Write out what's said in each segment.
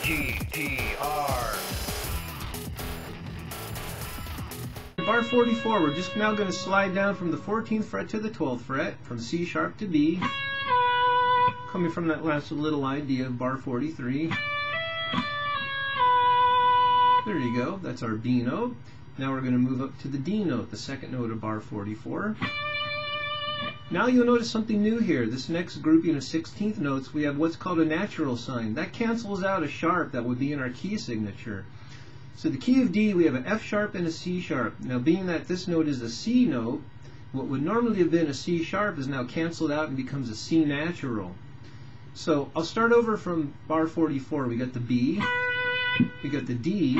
GTR. Bar 44, we're just now going to slide down from the 14th fret to the 12th fret, from C sharp to B, coming from that last little idea of bar 43. There you go, that's our B note. Now we're going to move up to the D note, the second note of bar 44. Now you'll notice something new here. This next grouping of 16th notes, we have what's called a natural sign. That cancels out a sharp that would be in our key signature. So the key of D, we have an F sharp and a C sharp. Now being that this note is a C note, what would normally have been a C sharp is now canceled out and becomes a C natural. So I'll start over from bar 44. We got the B, we got the D.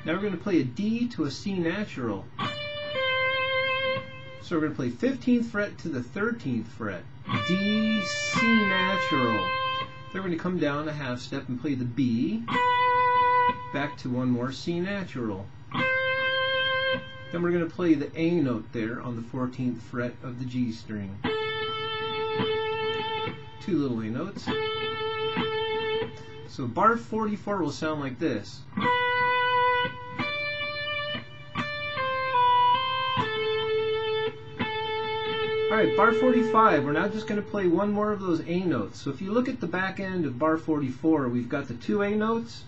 Now we're going to play a D to a C natural. So we're going to play 15th fret to the 13th fret. D, C natural. Then we're going to come down a half step and play the B. Back to one more C natural. Then we're going to play the A note there on the 14th fret of the G string. Two little A notes. So bar 44 will sound like this. Alright, bar 45, we're now just going to play one more of those A notes. So if you look at the back end of bar 44, we've got the two A notes.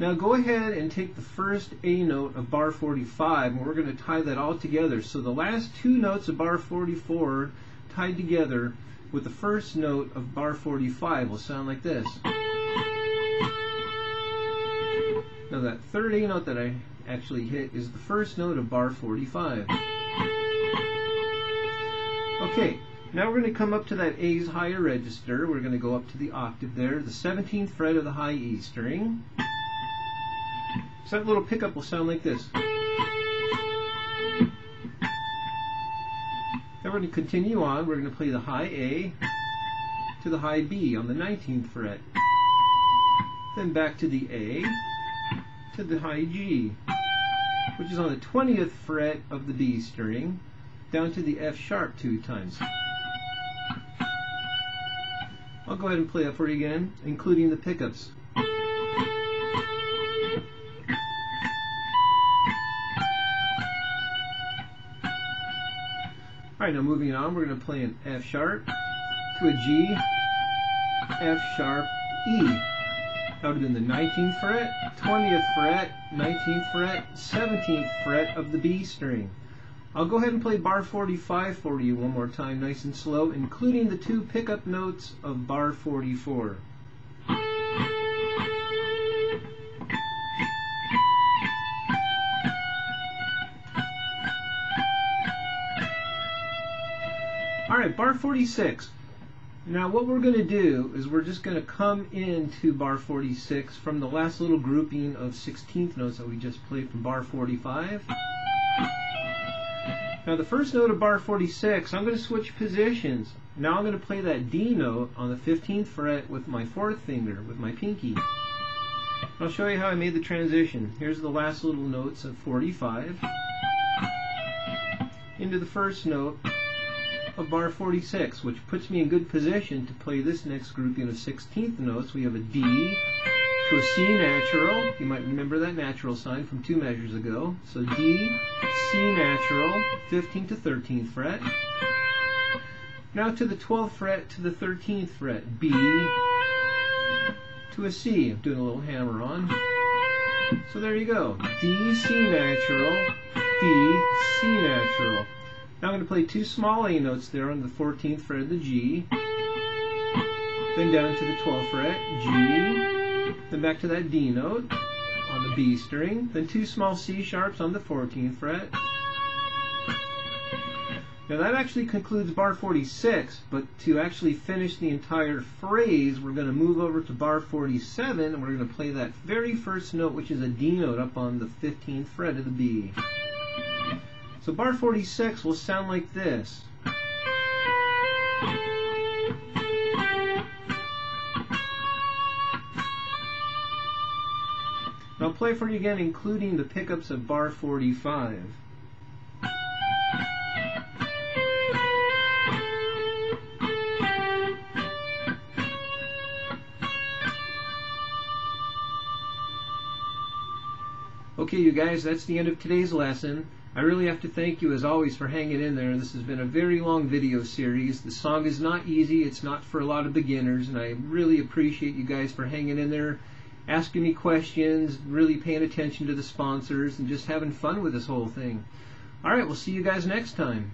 Now go ahead and take the first A note of bar 45 and we're going to tie that all together. So the last two notes of bar 44 tied together with the first note of bar 45 will sound like this. Now that third A note that I actually hit is the first note of bar 45. Okay, now we're going to come up to that A's higher register. We're going to go up to the octave there, the 17th fret of the high E string. So that little pickup will sound like this. Then we're going to continue on. We're going to play the high A to the high B on the 19th fret. Then back to the A to the high G, which is on the 20th fret of the B string, down to the F sharp two times. I'll go ahead and play that for you again, including the pickups. Alright, now moving on, we're going to play an F sharp to a G, F sharp, E. That would have been the 19th fret, 20th fret, 19th fret, 17th fret of the B string. I'll go ahead and play bar 45 for you one more time, nice and slow, including the two pickup notes of bar 44. Alright, bar 46. Now what we're going to do is we're just going to come into bar 46 from the last little grouping of 16th notes that we just played from bar 45. Now the first note of bar 46, I'm going to switch positions. Now I'm going to play that D note on the 15th fret with my fourth finger, with my pinky. I'll show you how I made the transition. Here's the last little notes of 45 into the first note of bar 46, which puts me in good position to play this next grouping of 16th notes. We have a D to a C natural. You might remember that natural sign from 2 measures ago. So D, C natural, 15th to 13th fret. Now to the 12th fret to the 13th fret. B to a C. I'm doing a little hammer on. So there you go. D, C natural, D, C natural. Now I'm going to play two small A notes there on the 14th fret of the G, then down to the 12th fret, G, then back to that D note on the B string, then two small C sharps on the 14th fret. Now that actually concludes bar 46, but to actually finish the entire phrase, we're going to move over to bar 47, and we're going to play that very first note, which is a D note up on the 15th fret of the B. So bar 46 will sound like this. And I'll play for you again, including the pickups of bar 45. Okay, you guys, that's the end of today's lesson. I really have to thank you as always for hanging in there. This has been a very long video series. The song is not easy. It's not for a lot of beginners, and I really appreciate you guys for hanging in there, asking me questions, really paying attention to the sponsors, and just having fun with this whole thing. Alright, we'll see you guys next time.